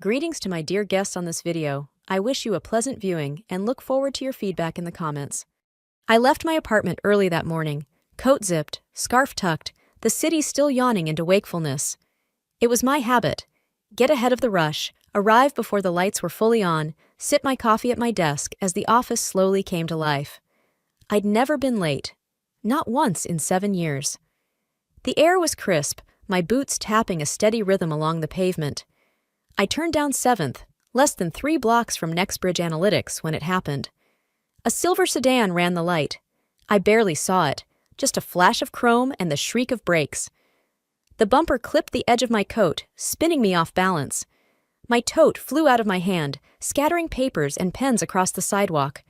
Greetings to my dear guests on this video. I wish you a pleasant viewing and look forward to your feedback in the comments. I left my apartment early that morning, coat zipped, scarf tucked, the city still yawning into wakefulness. It was my habit. Get ahead of the rush, arrive before the lights were fully on, sip my coffee at my desk as the office slowly came to life. I'd never been late. Not once in 7 years. The air was crisp, my boots tapping a steady rhythm along the pavement. I turned down 7th, less than 3 blocks from Nextbridge Analytics when it happened. A silver sedan ran the light. I barely saw it, just a flash of chrome and the shriek of brakes. The bumper clipped the edge of my coat, spinning me off balance. My tote flew out of my hand, scattering papers and pens across the sidewalk.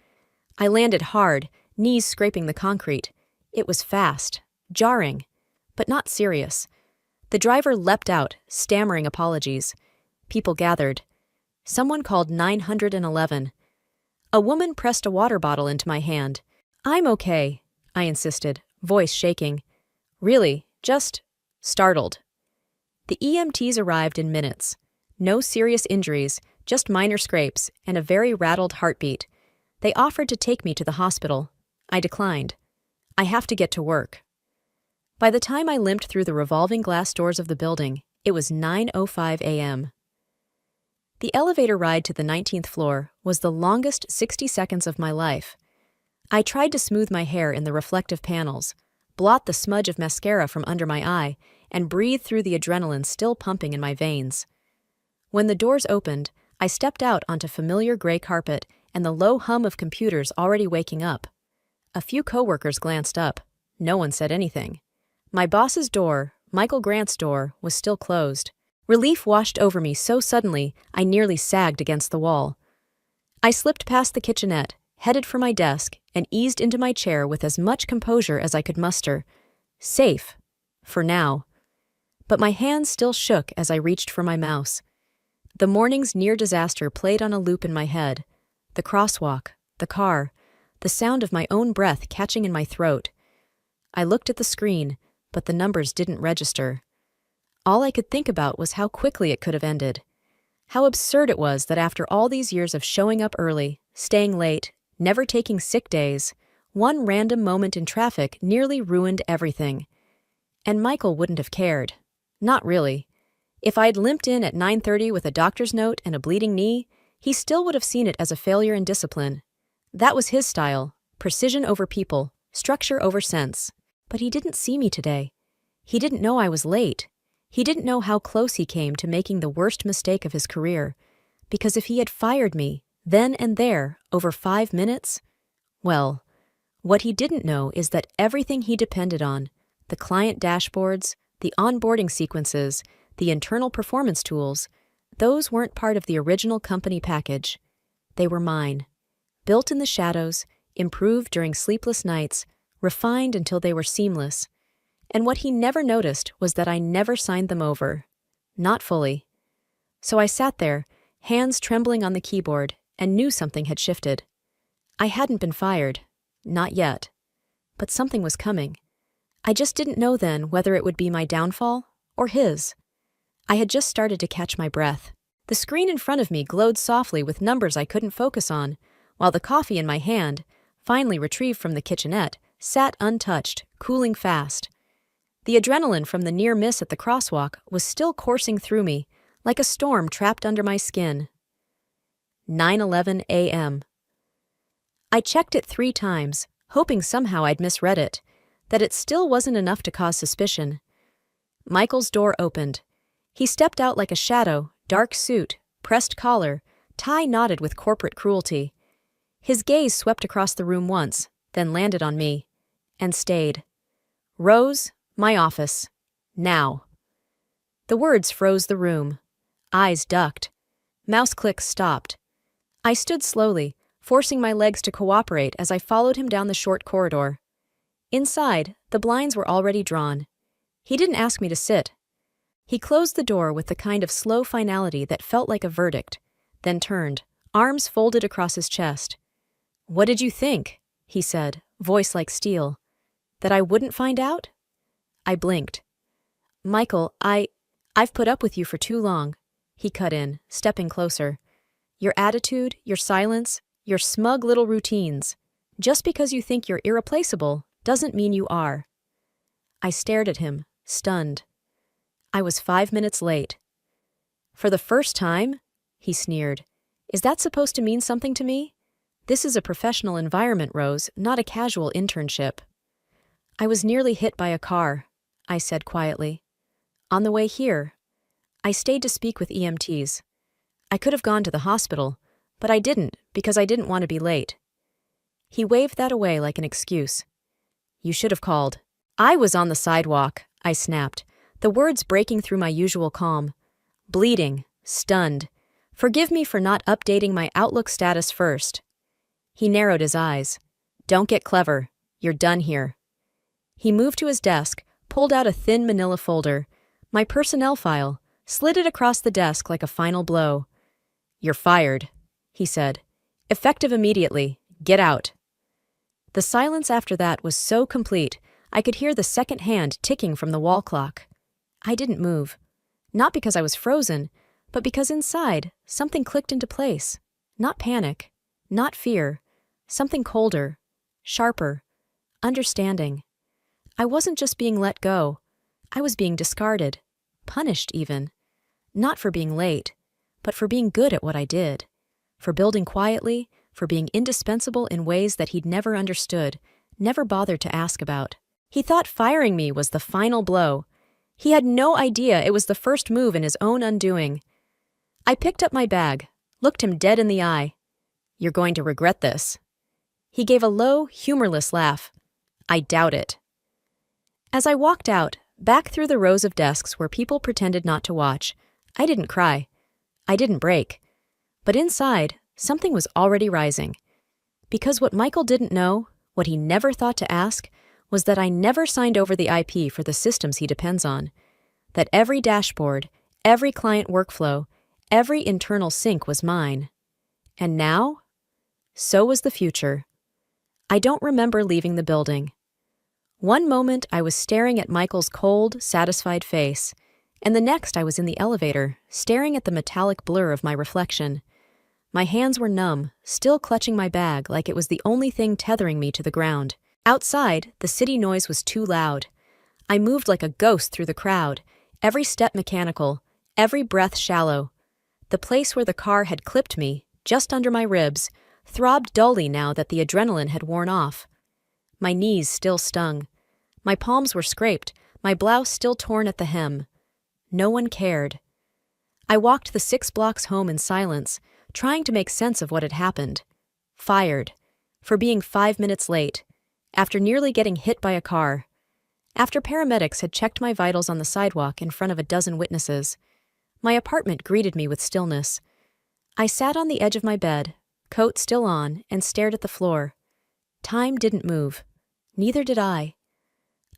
I landed hard, knees scraping the concrete. It was fast, jarring, but not serious. The driver leapt out, stammering apologies. People gathered. Someone called 911. A woman pressed a water bottle into my hand. "I'm okay," I insisted, voice shaking. "Really, just..." Startled. The EMTs arrived in minutes. No serious injuries, just minor scrapes and a very rattled heartbeat. They offered to take me to the hospital. I declined. I have to get to work. By the time I limped through the revolving glass doors of the building, it was 9:05 a.m. The elevator ride to the 19th floor was the longest 60 seconds of my life. I tried to smooth my hair in the reflective panels, blot the smudge of mascara from under my eye, and breathe through the adrenaline still pumping in my veins. When the doors opened, I stepped out onto familiar gray carpet and the low hum of computers already waking up. A few coworkers glanced up. No one said anything. My boss's door, Michael Grant's door, was still closed. Relief washed over me so suddenly I nearly sagged against the wall. I slipped past the kitchenette, headed for my desk, and eased into my chair with as much composure as I could muster. Safe. For now. But my hands still shook as I reached for my mouse. The morning's near disaster played on a loop in my head. The crosswalk, the car, the sound of my own breath catching in my throat. I looked at the screen, but the numbers didn't register. All I could think about was how quickly it could have ended. How absurd it was that after all these years of showing up early, staying late, never taking sick days, one random moment in traffic nearly ruined everything. And Michael wouldn't have cared. Not really. If I'd limped in at 9:30 with a doctor's note and a bleeding knee, he still would have seen it as a failure in discipline. That was his style, precision over people, structure over sense. But he didn't see me today. He didn't know I was late. He didn't know how close he came to making the worst mistake of his career. Because if he had fired me, then and there, over 5 minutes, well, what he didn't know is that everything he depended on, the client dashboards, the onboarding sequences, the internal performance tools, those weren't part of the original company package. They were mine. Built in the shadows, improved during sleepless nights, refined until they were seamless. And what he never noticed was that I never signed them over. Not fully. So I sat there, hands trembling on the keyboard, and knew something had shifted. I hadn't been fired. Not yet. But something was coming. I just didn't know then whether it would be my downfall or his. I had just started to catch my breath. The screen in front of me glowed softly with numbers I couldn't focus on, while the coffee in my hand, finally retrieved from the kitchenette, sat untouched, cooling fast. The adrenaline from the near miss at the crosswalk was still coursing through me, like a storm trapped under my skin. 9:11 a.m. I checked it 3 times, hoping somehow I'd misread it, that it still wasn't enough to cause suspicion. Michael's door opened. He stepped out like a shadow, dark suit, pressed collar, tie knotted with corporate cruelty. His gaze swept across the room once, then landed on me, and stayed. "Rose, my office. Now." The words froze the room. Eyes ducked. Mouse clicks stopped. I stood slowly, forcing my legs to cooperate as I followed him down the short corridor. Inside, the blinds were already drawn. He didn't ask me to sit. He closed the door with the kind of slow finality that felt like a verdict, then turned, arms folded across his chest. "What did you think?" he said, voice like steel. "That I wouldn't find out?" I blinked. "Michael, I've put up with you for too long." he cut in, stepping closer. Your attitude, your silence, your smug little routines. Just because you think you're irreplaceable doesn't mean you are. I stared at him, stunned. I was 5 minutes late. For the first time? He sneered. Is that supposed to mean something to me? This is a professional environment, Rose, not a casual internship. I was nearly hit by a car, I said quietly. On the way here. I stayed to speak with EMTs. I could have gone to the hospital, but I didn't because I didn't want to be late. He waved that away like an excuse. You should have called. I was on the sidewalk, I snapped, the words breaking through my usual calm. Bleeding, stunned. Forgive me for not updating my Outlook status first. He narrowed his eyes. Don't get clever. You're done here. He moved to his desk, pulled out a thin manila folder, my personnel file, slid it across the desk like a final blow. You're fired, he said. Effective immediately. Get out. The silence after that was so complete, I could hear the second hand ticking from the wall clock. I didn't move. Not because I was frozen, but because inside, something clicked into place. Not panic, not fear, something colder, sharper, understanding. I wasn't just being let go. I was being discarded, punished even. Not for being late, but for being good at what I did. For building quietly, for being indispensable in ways that he'd never understood, never bothered to ask about. He thought firing me was the final blow. He had no idea it was the first move in his own undoing. I picked up my bag, looked him dead in the eye. You're going to regret this. He gave a low, humorless laugh. I doubt it. As I walked out, back through the rows of desks where people pretended not to watch, I didn't cry. I didn't break. But inside, something was already rising. Because what Michael didn't know, what he never thought to ask, was that I never signed over the IP for the systems he depends on. That every dashboard, every client workflow, every internal sync was mine. And now? So was the future. I don't remember leaving the building. One moment I was staring at Michael's cold, satisfied face, and the next I was in the elevator, staring at the metallic blur of my reflection. My hands were numb, still clutching my bag like it was the only thing tethering me to the ground. Outside, the city noise was too loud. I moved like a ghost through the crowd, every step mechanical, every breath shallow. The place where the car had clipped me, just under my ribs, throbbed dully now that the adrenaline had worn off. My knees still stung. My palms were scraped, my blouse still torn at the hem. No one cared. I walked the 6 blocks home in silence, trying to make sense of what had happened. Fired. For being 5 minutes late. After nearly getting hit by a car. After paramedics had checked my vitals on the sidewalk in front of a dozen witnesses. My apartment greeted me with stillness. I sat on the edge of my bed, coat still on, and stared at the floor. Time didn't move. Neither did I.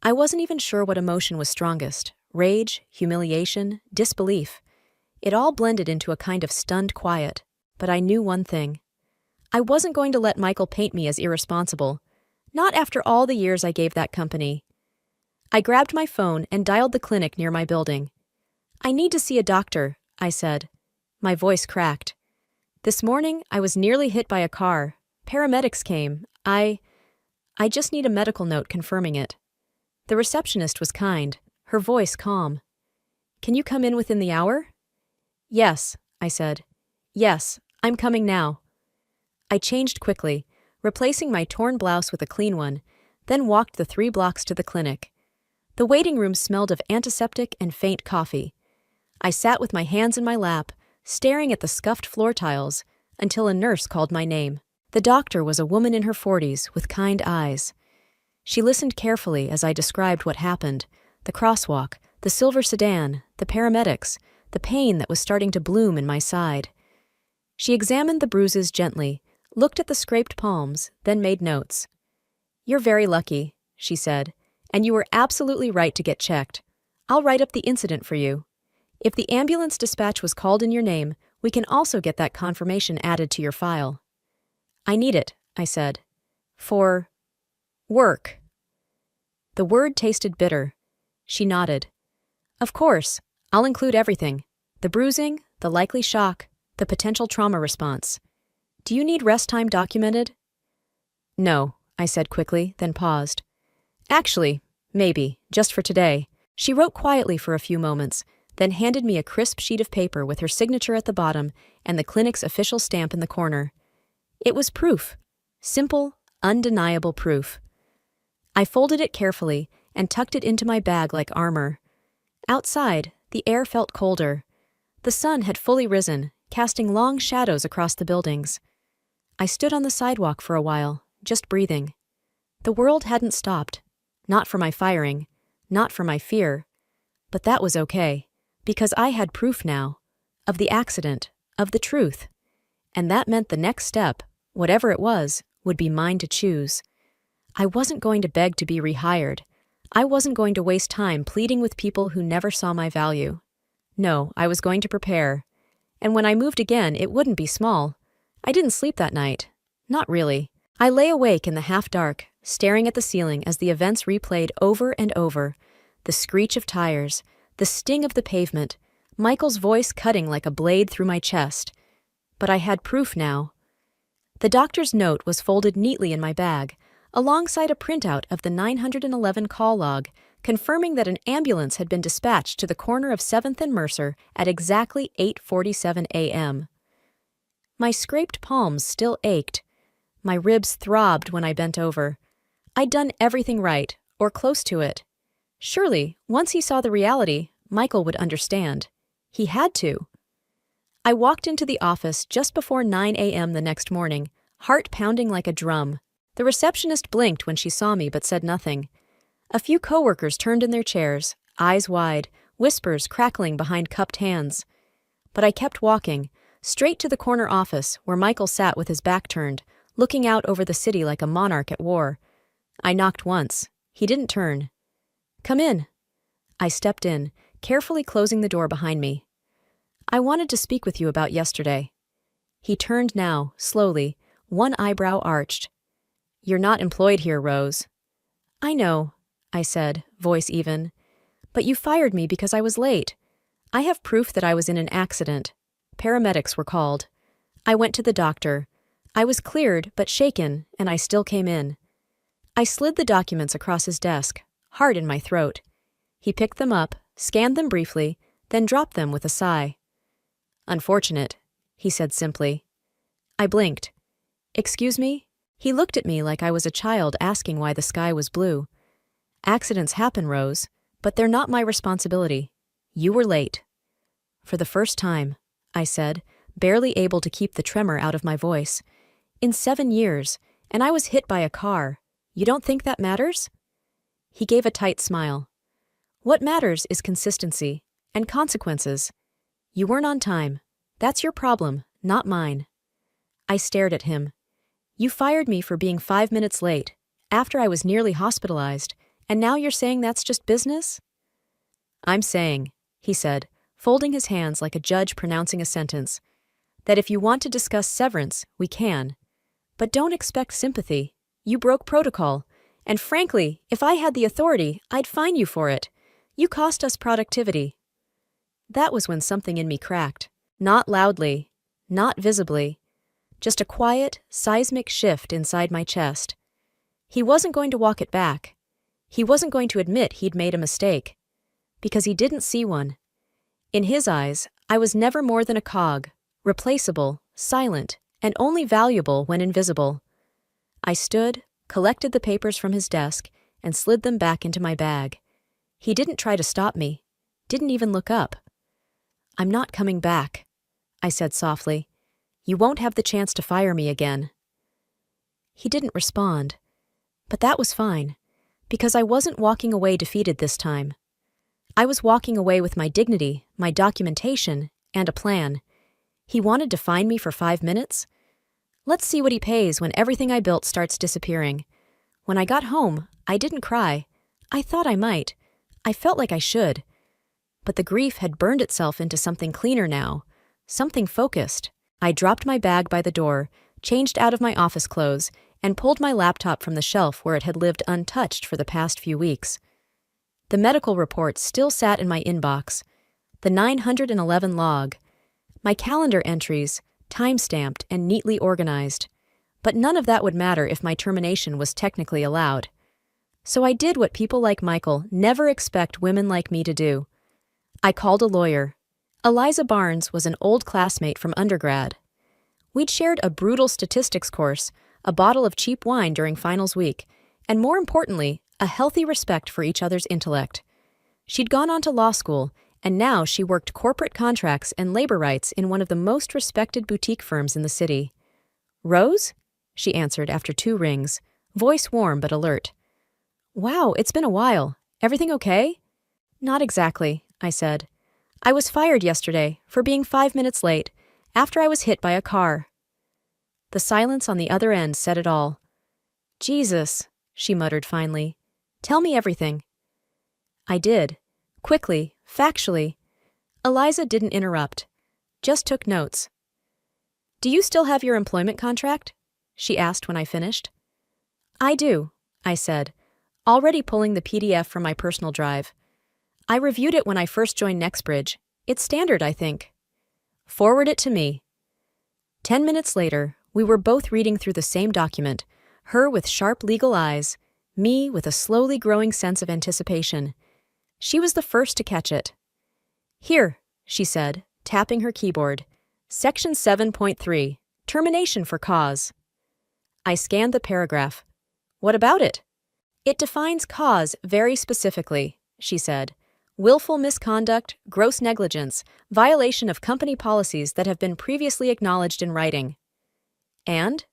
I wasn't even sure what emotion was strongest. Rage, humiliation, disbelief. It all blended into a kind of stunned quiet. But I knew one thing. I wasn't going to let Michael paint me as irresponsible. Not after all the years I gave that company. I grabbed my phone and dialed the clinic near my building. I need to see a doctor, I said. My voice cracked. This morning, I was nearly hit by a car. Paramedics came. I just need a medical note confirming it. The receptionist was kind, her voice calm. Can you come in within the hour? Yes, I said. Yes, I'm coming now. I changed quickly, replacing my torn blouse with a clean one, then walked the 3 blocks to the clinic. The waiting room smelled of antiseptic and faint coffee. I sat with my hands in my lap, staring at the scuffed floor tiles, until a nurse called my name. The doctor was a woman in her 40s with kind eyes. She listened carefully as I described what happened, the crosswalk, the silver sedan, the paramedics, the pain that was starting to bloom in my side. She examined the bruises gently, looked at the scraped palms, then made notes. You're very lucky, she said, and you were absolutely right to get checked. I'll write up the incident for you. If the ambulance dispatch was called in your name, we can also get that confirmation added to your file. I need it, I said. For work. The word tasted bitter. She nodded. Of course, I'll include everything. The bruising, the likely shock, the potential trauma response. Do you need rest time documented? No, I said quickly, then paused. Actually, maybe, just for today. She wrote quietly for a few moments, then handed me a crisp sheet of paper with her signature at the bottom and the clinic's official stamp in the corner. It was proof. Simple, undeniable proof. I folded it carefully and tucked it into my bag like armor. Outside, the air felt colder. The sun had fully risen, casting long shadows across the buildings. I stood on the sidewalk for a while, just breathing. The world hadn't stopped. Not for my firing, not for my fear. But that was okay, because I had proof now. Of the accident, of the truth. And that meant the next step, whatever it was, would be mine to choose. I wasn't going to beg to be rehired. I wasn't going to waste time pleading with people who never saw my value. No, I was going to prepare. And when I moved again, it wouldn't be small. I didn't sleep that night. Not really. I lay awake in the half-dark, staring at the ceiling as the events replayed over and over. The screech of tires, the sting of the pavement, Michael's voice cutting like a blade through my chest. But I had proof now. The doctor's note was folded neatly in my bag, alongside a printout of the 911 call log, confirming that an ambulance had been dispatched to the corner of 7th and Mercer at exactly 8:47 a.m. My scraped palms still ached. My ribs throbbed when I bent over. I'd done everything right, or close to it. Surely, once he saw the reality, Michael would understand. He had to. I walked into the office just before 9 a.m. the next morning, heart pounding like a drum. The receptionist blinked when she saw me but said nothing. A few coworkers turned in their chairs, eyes wide, whispers crackling behind cupped hands. But I kept walking, straight to the corner office where Michael sat with his back turned, looking out over the city like a monarch at war. I knocked once. He didn't turn. Come in. I stepped in, carefully closing the door behind me. I wanted to speak with you about yesterday. He turned now, slowly, one eyebrow arched. You're not employed here, Rose. I know, I said, voice even. But you fired me because I was late. I have proof that I was in an accident. Paramedics were called. I went to the doctor. I was cleared but shaken, and I still came in. I slid the documents across his desk, heart in my throat. He picked them up, scanned them briefly, then dropped them with a sigh. Unfortunate, he said simply. I blinked. Excuse me? He looked at me like I was a child asking why the sky was blue. Accidents happen, Rose, but they're not my responsibility. You were late. For the first time, I said, barely able to keep the tremor out of my voice. In 7 years, and I was hit by a car. You don't think that matters? He gave a tight smile. What matters is consistency and consequences. You weren't on time. That's your problem, not mine. I stared at him. You fired me for being 5 minutes late, after I was nearly hospitalized, and now you're saying that's just business? I'm saying, he said, folding his hands like a judge pronouncing a sentence, that if you want to discuss severance, we can. But don't expect sympathy. You broke protocol, and frankly, if I had the authority, I'd fine you for it. You cost us productivity. That was when something in me cracked. Not loudly, not visibly. Just a quiet, seismic shift inside my chest. He wasn't going to walk it back. He wasn't going to admit he'd made a mistake. Because he didn't see one. In his eyes, I was never more than a cog, replaceable, silent, and only valuable when invisible. I stood, collected the papers from his desk, and slid them back into my bag. He didn't try to stop me, didn't even look up. I'm not coming back, I said softly. You won't have the chance to fire me again. He didn't respond. But that was fine, because I wasn't walking away defeated this time. I was walking away with my dignity, my documentation, and a plan. He wanted to fine me for 5 minutes? Let's see what he pays when everything I built starts disappearing. When I got home, I didn't cry. I thought I might. I felt like I should. But the grief had burned itself into something cleaner now, something focused. I dropped my bag by the door, changed out of my office clothes, and pulled my laptop from the shelf where it had lived untouched for the past few weeks. The medical report still sat in my inbox, the 911 log, My calendar entries, time-stamped and neatly organized. But none of that would matter if my termination was technically allowed. So I did what people like Michael never expect women like me to do. I called a lawyer. Eliza Barnes was an old classmate from undergrad. We'd shared a brutal statistics course, a bottle of cheap wine during finals week, and more importantly, a healthy respect for each other's intellect. She'd gone on to law school, and now she worked corporate contracts and labor rights in one of the most respected boutique firms in the city. "Rose?" she answered after 2 rings, voice warm but alert. "Wow, it's been a while. Everything okay?" "Not exactly," I said. "I was fired yesterday for being 5 minutes late, after I was hit by a car." The silence on the other end said it all. "Jesus," she muttered finally. "Tell me everything." I did. Quickly, factually. Eliza didn't interrupt. Just took notes. "Do you still have your employment contract?" she asked when I finished. "I do," I said, already pulling the PDF from my personal drive. "I reviewed it when I first joined Nextbridge. It's standard, I think." "Forward it to me." 10 minutes later, we were both reading through the same document, her with sharp legal eyes, me with a slowly growing sense of anticipation. She was the first to catch it. "Here," she said, tapping her keyboard. "Section 7.3, termination for cause." I scanned the paragraph. "What about it?" "It defines cause very specifically," she said. "Willful misconduct, gross negligence, violation of company policies that have been previously acknowledged in writing." "And?"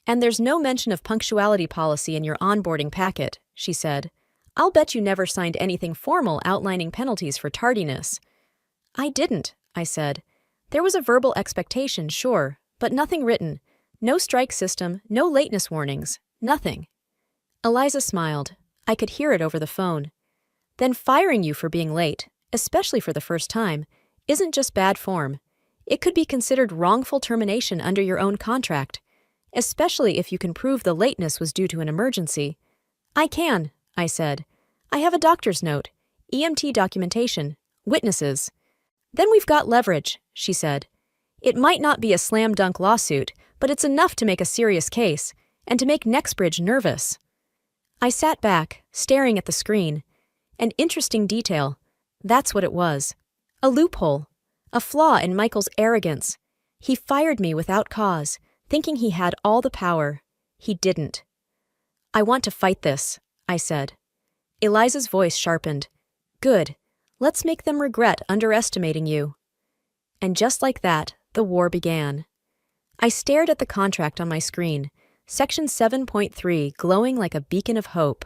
"And there's no mention of punctuality policy in your onboarding packet," she said. "I'll bet you never signed anything formal outlining penalties for tardiness." "I didn't," I said. "There was a verbal expectation, sure, but nothing written. No strike system, no lateness warnings, nothing." Eliza smiled. I could hear it over the phone. "Then firing you for being late, especially for the first time, isn't just bad form. It could be considered wrongful termination under your own contract, especially if you can prove the lateness was due to an emergency." "I can," I said. "I have a doctor's note, EMT documentation, witnesses." "Then we've got leverage," she said. "It might not be a slam-dunk lawsuit, but it's enough to make a serious case, and to make Nextbridge nervous." I sat back, staring at the screen. An interesting detail. That's what it was. A loophole. A flaw in Michael's arrogance. He fired me without cause, thinking he had all the power. He didn't. "I want to fight this," I said. Eliza's voice sharpened. "Good. Let's make them regret underestimating you." And just like that, the war began. I stared at the contract on my screen, Section 7.3 glowing like a beacon of hope.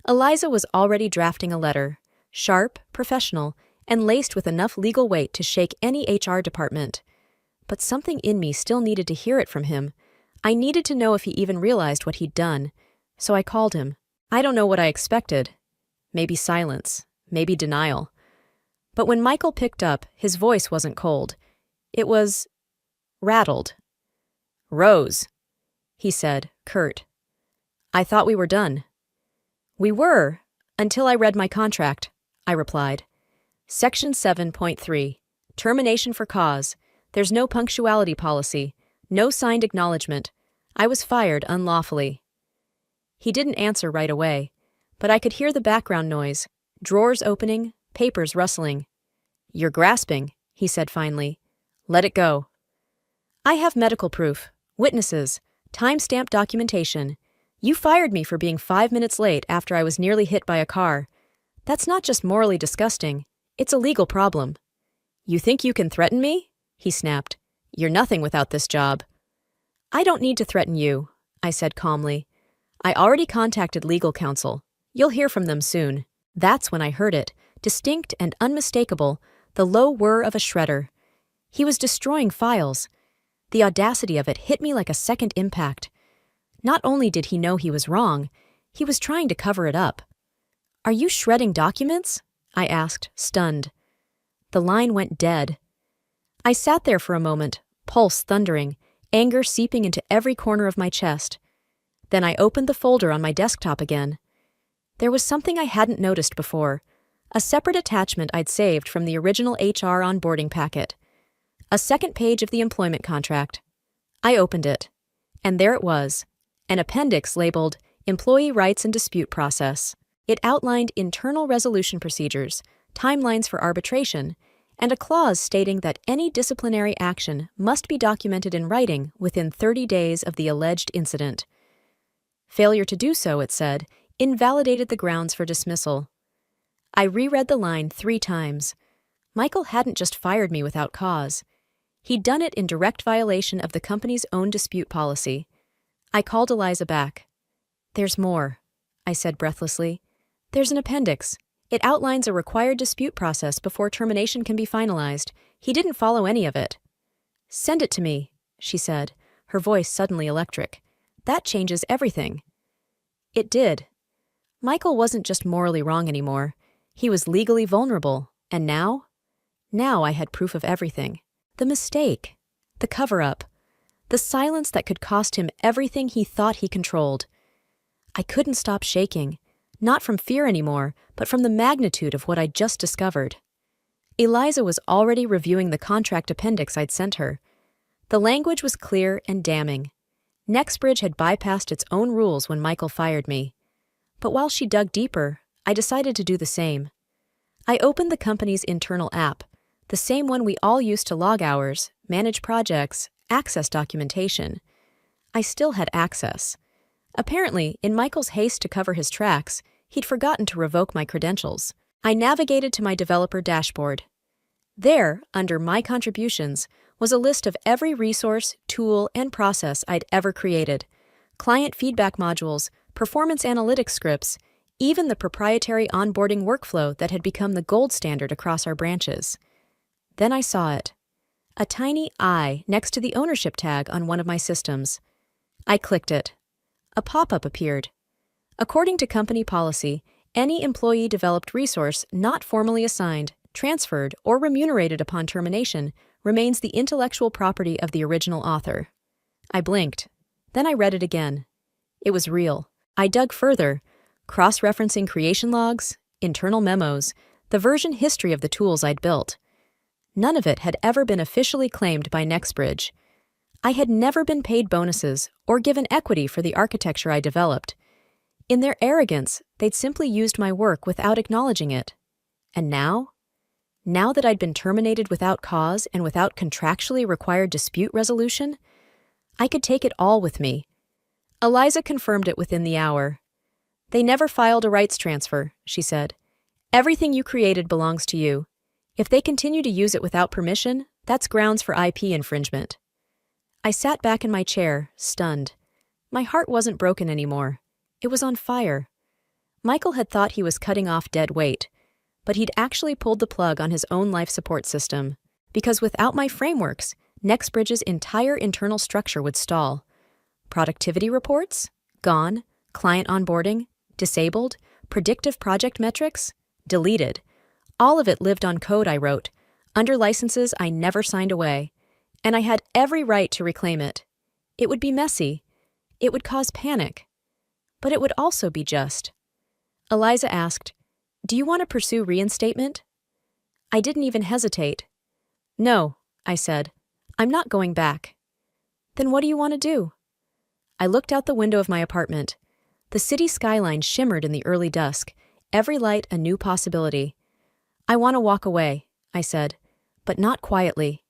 Eliza was already drafting a letter, sharp, professional, and laced with enough legal weight to shake any HR department. But something in me still needed to hear it from him. I needed to know if he even realized what he'd done. So I called him. I don't know what I expected. Maybe silence, maybe denial. But when Michael picked up, his voice wasn't cold. It was rattled. "Rose," he said, curt. "I thought we were done." "We were, until I read my contract," I replied. Section 7.3, termination for cause. There's no punctuality policy, no signed acknowledgement. I was fired unlawfully. He didn't answer right away, but I could hear the background noise, drawers opening, papers rustling. "You're grasping," he said finally. "Let it go." "I have medical proof, witnesses, time-stamped documentation. You fired me for being 5 minutes late after I was nearly hit by a car. That's not just morally disgusting, it's a legal problem." "You think you can threaten me?" he snapped. "You're nothing without this job." "I don't need to threaten you," I said calmly. "I already contacted legal counsel. You'll hear from them soon." That's when I heard it, distinct and unmistakable, the low whir of a shredder. He was destroying files. The audacity of it hit me like a second impact. Not only did he know he was wrong, he was trying to cover it up. "Are you shredding documents?" I asked, stunned. The line went dead. I sat there for a moment, pulse thundering, anger seeping into every corner of my chest. Then I opened the folder on my desktop again. There was something I hadn't noticed before, a separate attachment I'd saved from the original HR onboarding packet. A second page of the employment contract. I opened it, and there it was, an appendix labeled Employee Rights and Dispute Process. It outlined internal resolution procedures, timelines for arbitration, and a clause stating that any disciplinary action must be documented in writing within 30 days of the alleged incident. Failure to do so, it said, invalidated the grounds for dismissal. I reread the line 3 times. Michael hadn't just fired me without cause. He'd done it in direct violation of the company's own dispute policy. I called Eliza back. "There's more," I said breathlessly. "There's an appendix. It outlines a required dispute process before termination can be finalized. He didn't follow any of it." "Send it to me," she said, her voice suddenly electric. "That changes everything." It did. Michael wasn't just morally wrong anymore. He was legally vulnerable, and now? Now I had proof of everything. The mistake, the cover-up, the silence that could cost him everything he thought he controlled. I couldn't stop shaking, not from fear anymore, but from the magnitude of what I'd just discovered. Eliza was already reviewing the contract appendix I'd sent her. The language was clear and damning. Nexbridge had bypassed its own rules when Michael fired me. But while she dug deeper, I decided to do the same. I opened the company's internal app, the same one we all use to log hours, manage projects, access documentation. I still had access. Apparently, in Michael's haste to cover his tracks, he'd forgotten to revoke my credentials. I navigated to my developer dashboard. There, under My Contributions, was a list of every resource, tool, and process I'd ever created. Client feedback modules, performance analytics scripts, even the proprietary onboarding workflow that had become the gold standard across our branches. Then I saw it. A tiny I next to the ownership tag on one of my systems. I clicked it. A pop-up appeared. According to company policy, any employee-developed resource not formally assigned, transferred, or remunerated upon termination remains the intellectual property of the original author. I blinked. Then I read it again. It was real. I dug further, cross-referencing creation logs, internal memos, the version history of the tools I'd built. None of it had ever been officially claimed by Nexbridge. I had never been paid bonuses or given equity for the architecture I developed. In their arrogance, they'd simply used my work without acknowledging it. And now? Now that I'd been terminated without cause and without contractually required dispute resolution, I could take it all with me. Eliza confirmed it within the hour. "They never filed a rights transfer," she said. "Everything you created belongs to you. If they continue to use it without permission, that's grounds for IP infringement." I sat back in my chair, stunned. My heart wasn't broken anymore. It was on fire. Michael had thought he was cutting off dead weight, but he'd actually pulled the plug on his own life support system, because without my frameworks, Nexbridge's entire internal structure would stall. Productivity reports? Gone. Client onboarding? Disabled. Predictive project metrics? Deleted. All of it lived on code I wrote, under licenses I never signed away, and I had every right to reclaim it. It would be messy. It would cause panic. But it would also be just. Eliza asked, "Do you want to pursue reinstatement?" I didn't even hesitate. "No," I said. "I'm not going back." "Then what do you want to do?" I looked out the window of my apartment. The city skyline shimmered in the early dusk, every light a new possibility. "I want to walk away," I said, but not quietly.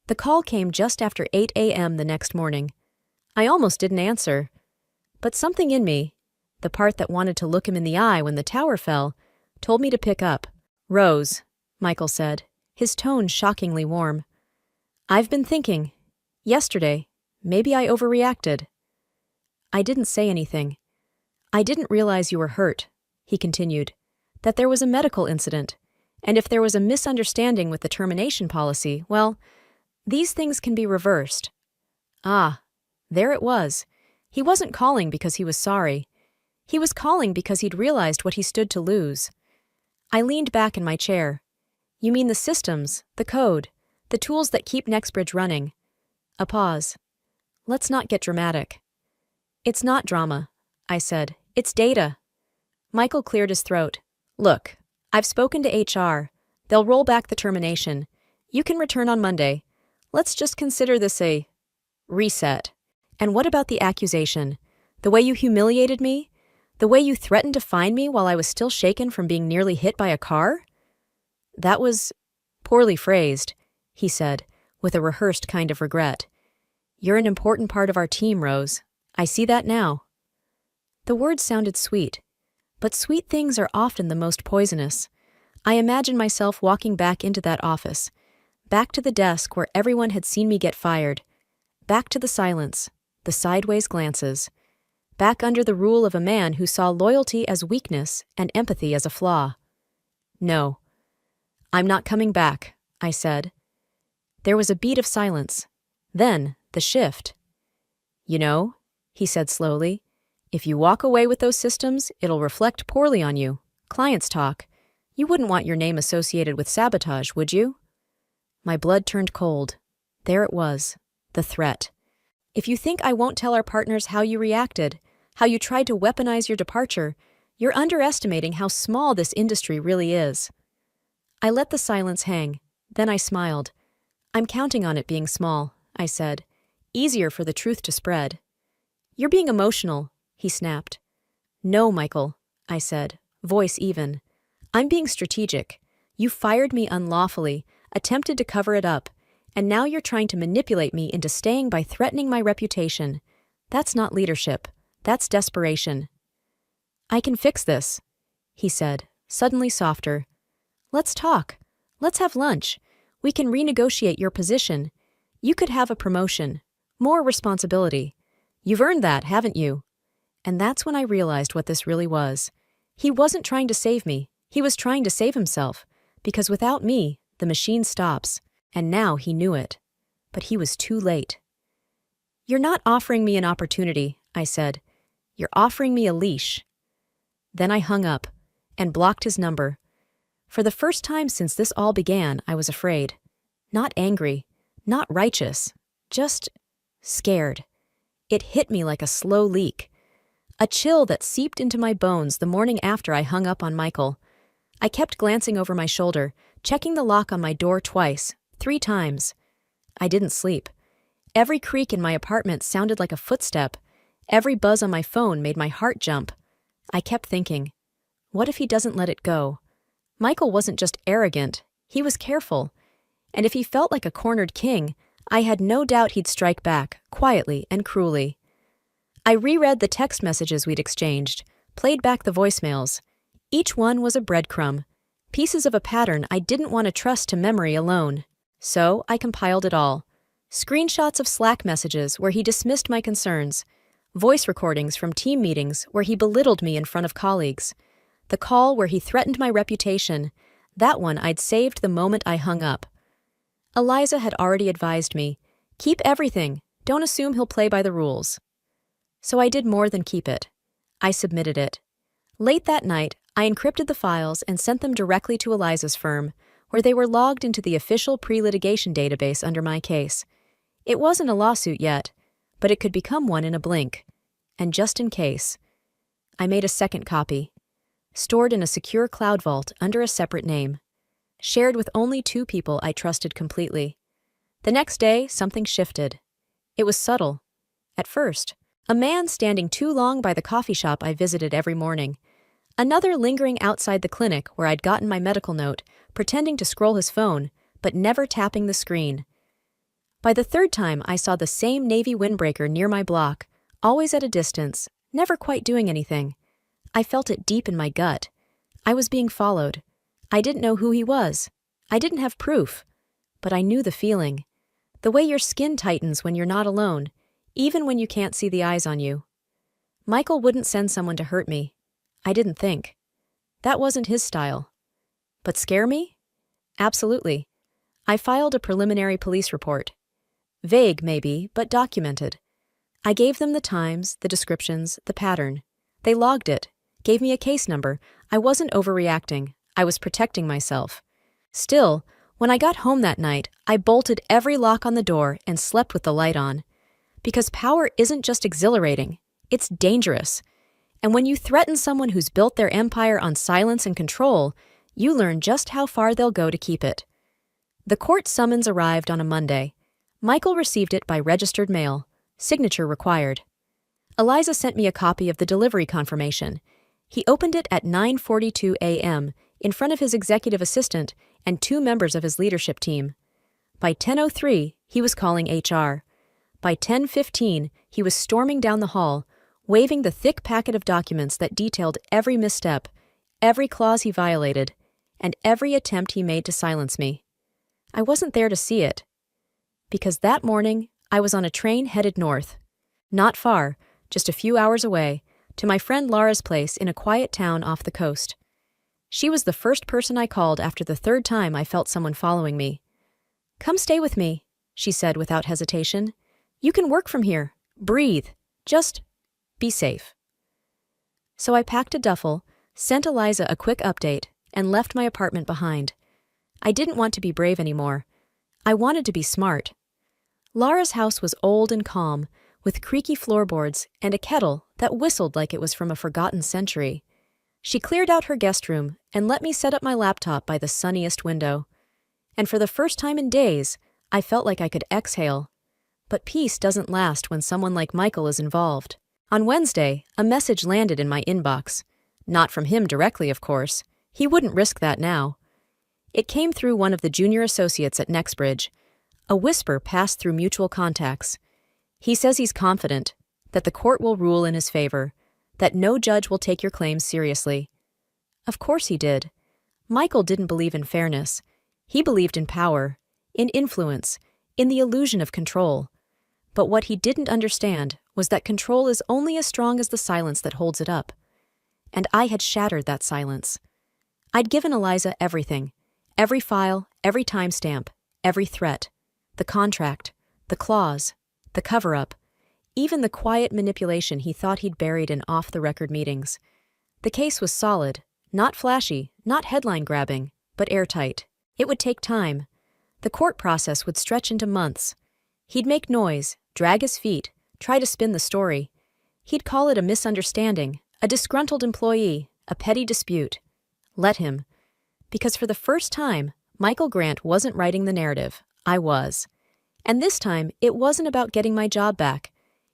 The call came just after 8 a.m. the next morning. I almost didn't answer. But something in me, the part that wanted to look him in the eye when the tower fell, told me to pick up. "Rose," Michael said, his tone shockingly warm. "I've been thinking. Yesterday, maybe I overreacted." I didn't say anything. "I didn't realize you were hurt," he continued, "that there was a medical incident, and if there was a misunderstanding with the termination policy, well, these things can be reversed." Ah, there it was. He wasn't calling because he was sorry. He was calling because he'd realized what he stood to lose. I leaned back in my chair. "You mean the systems, the code, the tools that keep Nexbridge running?" A pause. "Let's not get dramatic." "It's not drama," I said. "It's data." Michael cleared his throat. "Look, I've spoken to HR. They'll roll back the termination. You can return on Monday. Let's just consider this a reset. And what about the accusation? The way you humiliated me? The way you threatened to fine me while I was still shaken from being nearly hit by a car? That was poorly phrased, he said, with a rehearsed kind of regret. You're an important part of our team, Rose. I see that now. The words sounded sweet, but sweet things are often the most poisonous. I imagined myself walking back into that office, back to the desk where everyone had seen me get fired, back to the silence, the sideways glances, back under the rule of a man who saw loyalty as weakness and empathy as a flaw. No, I'm not coming back, I said. There was a beat of silence. Then, the shift. You know, he said slowly, if you walk away with those systems, it'll reflect poorly on you. Clients talk. You wouldn't want your name associated with sabotage, would you? My blood turned cold. There it was, the threat. If you think I won't tell our partners how you reacted, how you tried to weaponize your departure, you're underestimating how small this industry really is. I let the silence hang. Then I smiled. I'm counting on it being small, I said. Easier for the truth to spread. You're being emotional, he snapped. No, Michael, I said, voice even. I'm being strategic. You fired me unlawfully, attempted to cover it up, and now you're trying to manipulate me into staying by threatening my reputation. That's not leadership. That's desperation. I can fix this, he said, suddenly softer. Let's talk. Let's have lunch. We can renegotiate your position. You could have a promotion, more responsibility. You've earned that, haven't you? And that's when I realized what this really was. He wasn't trying to save me. He was trying to save himself, because without me, the machine stops, and now he knew it. But he was too late. You're not offering me an opportunity, I said. You're offering me a leash. Then I hung up and blocked his number. For the first time since this all began, I was afraid. Not angry, not righteous, just scared. It hit me like a slow leak. A chill that seeped into my bones the morning after I hung up on Michael. I kept glancing over my shoulder, checking the lock on my door twice, 3 times. I didn't sleep. Every creak in my apartment sounded like a footstep. Every buzz on my phone made my heart jump. I kept thinking, what if he doesn't let it go? Michael wasn't just arrogant, he was careful. And if he felt like a cornered king, I had no doubt he'd strike back, quietly and cruelly. I reread the text messages we'd exchanged, played back the voicemails. Each one was a breadcrumb, pieces of a pattern I didn't want to trust to memory alone. So I compiled it all. Screenshots of Slack messages where he dismissed my concerns, voice recordings from team meetings where he belittled me in front of colleagues, the call where he threatened my reputation, that one I'd saved the moment I hung up. Eliza had already advised me, keep everything, don't assume he'll play by the rules. So I did more than keep it. I submitted it. Late that night, I encrypted the files and sent them directly to Eliza's firm, where they were logged into the official pre-litigation database under my case. It wasn't a lawsuit yet, but it could become one in a blink. And just in case, I made a second copy, stored in a secure cloud vault under a separate name, shared with only 2 people I trusted completely. The next day, something shifted. It was subtle. At first, a man standing too long by the coffee shop I visited every morning. Another lingering outside the clinic where I'd gotten my medical note, pretending to scroll his phone, but never tapping the screen. By the 3rd time, I saw the same Navy windbreaker near my block, always at a distance, never quite doing anything. I felt it deep in my gut. I was being followed. I didn't know who he was. I didn't have proof. But I knew the feeling. The way your skin tightens when you're not alone, even when you can't see the eyes on you. Michael wouldn't send someone to hurt me. I didn't think. That wasn't his style. But scare me? Absolutely. I filed a preliminary police report. Vague, maybe, but documented. I gave them the times, the descriptions, the pattern. They logged it, gave me a case number. I wasn't overreacting. I was protecting myself. Still, when I got home that night, I bolted every lock on the door and slept with the light on. Because power isn't just exhilarating, it's dangerous. And when you threaten someone who's built their empire on silence and control, you learn just how far they'll go to keep it. The court summons arrived on a Monday. Michael received it by registered mail, signature required. Eliza sent me a copy of the delivery confirmation. He opened it at 9:42 a.m. in front of his executive assistant and 2 members of his leadership team. By 10:03, he was calling HR. By 10:15, he was storming down the hall, waving the thick packet of documents that detailed every misstep, every clause he violated, and every attempt he made to silence me. I wasn't there to see it, because that morning I was on a train headed north. Not far, just a few hours away, to my friend Laura's place in a quiet town off the coast. She was the first person I called after the 3rd time I felt someone following me. "Come stay with me," she said without hesitation. "You can work from here. Breathe. Just be safe." So I packed a duffel, sent Eliza a quick update, and left my apartment behind. I didn't want to be brave anymore. I wanted to be smart. Laura's house was old and calm, with creaky floorboards and a kettle that whistled like it was from a forgotten century. She cleared out her guest room and let me set up my laptop by the sunniest window. And for the first time in days, I felt like I could exhale. But peace doesn't last when someone like Michael is involved. On Wednesday, a message landed in my inbox. Not from him directly, of course. He wouldn't risk that now. It came through one of the junior associates at Nextbridge. A whisper passed through mutual contacts. He says he's confident that the court will rule in his favor, that no judge will take your claims seriously. Of course he did. Michael didn't believe in fairness. He believed in power, in influence, in the illusion of control. But what he didn't understand was that control is only as strong as the silence that holds it up. And I had shattered that silence. I'd given Eliza everything, every file, every timestamp, every threat, the contract, the clause, the cover-up, even the quiet manipulation he thought he'd buried in off-the-record meetings. The case was solid, not flashy, not headline-grabbing, but airtight. It would take time. The court process would stretch into months. He'd make noise, drag his feet, try to spin the story. He'd call it a misunderstanding, a disgruntled employee, a petty dispute. Let him. Because for the first time, Michael Grant wasn't writing the narrative. I was. And this time, it wasn't about getting my job back.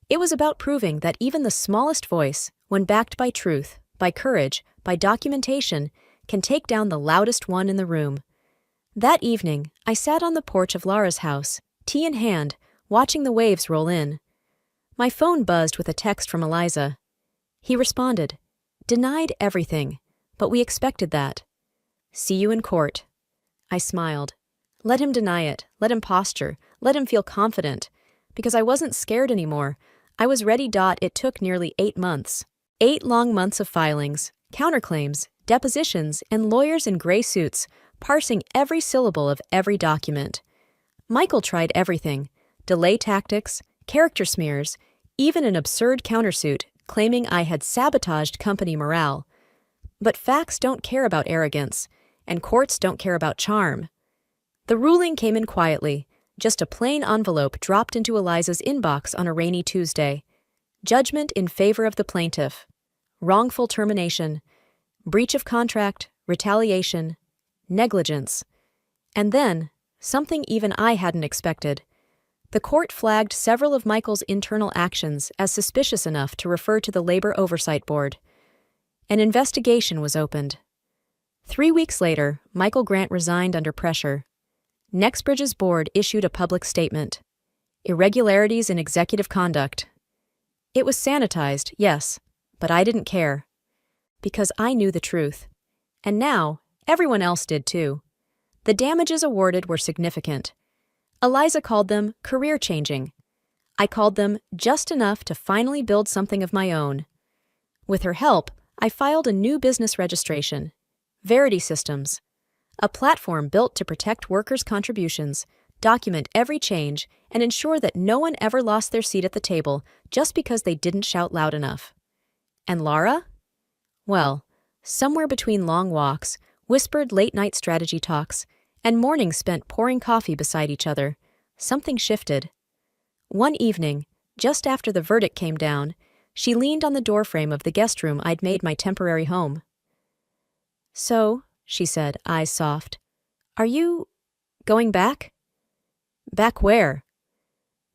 It was about proving that even the smallest voice, when backed by truth, by courage, by documentation, can take down the loudest one in the room. That evening, I sat on the porch of Laura's house, tea in hand, watching the waves roll in. My phone buzzed with a text from Eliza. He responded, "Denied everything, but we expected that. See you in court." I smiled. Let him deny it, let him posture, let him feel confident. Because I wasn't scared anymore. I was ready. It took nearly 8 months. 8 long months of filings, counterclaims, depositions, and lawyers in gray suits, parsing every syllable of every document. Michael tried everything: delay tactics, character smears, even an absurd countersuit claiming I had sabotaged company morale. But facts don't care about arrogance, and courts don't care about charm. The ruling came in quietly, just a plain envelope dropped into Eliza's inbox on a rainy Tuesday. Judgment in favor of the plaintiff. Wrongful termination. Breach of contract, retaliation, negligence. And then, something even I hadn't expected. The court flagged several of Michael's internal actions as suspicious enough to refer to the Labor Oversight Board. An investigation was opened. 3 weeks later, Michael Grant resigned under pressure. Nextbridge's board issued a public statement. Irregularities in executive conduct. It was sanitized, yes, but I didn't care. Because I knew the truth. And now, everyone else did too. The damages awarded were significant. Eliza called them career-changing. I called them just enough to finally build something of my own. With her help, I filed a new business registration, Verity Systems, a platform built to protect workers' contributions, document every change, and ensure that no one ever lost their seat at the table just because they didn't shout loud enough. And Laura? Well, somewhere between long walks, whispered late-night strategy talks, and mornings spent pouring coffee beside each other, something shifted. One evening, just after the verdict came down, she leaned on the doorframe of the guest room I'd made my temporary home. "So," she said, eyes soft, "are you going back?" "Back where?"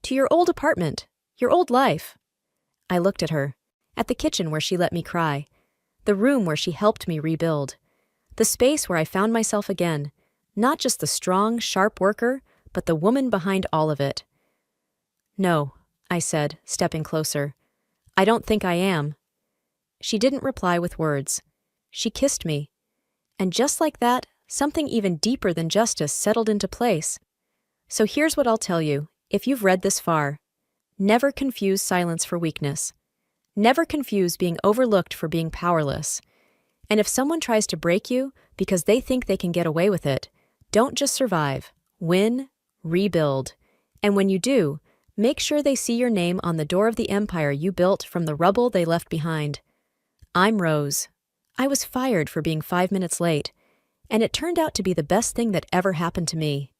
To your old apartment, your old life. I looked at her, at the kitchen where she let me cry, the room where she helped me rebuild, the space where I found myself again, not just the strong, sharp worker, but the woman behind all of it. No, I said, stepping closer. I don't think I am. She didn't reply with words. She kissed me. And just like that, something even deeper than justice settled into place. So here's what I'll tell you, if you've read this far. Never confuse silence for weakness. Never confuse being overlooked for being powerless. And if someone tries to break you because they think they can get away with it, don't just survive. Win, rebuild. And when you do, make sure they see your name on the door of the empire you built from the rubble they left behind. I'm Rose. I was fired for being 5 minutes late, and it turned out to be the best thing that ever happened to me.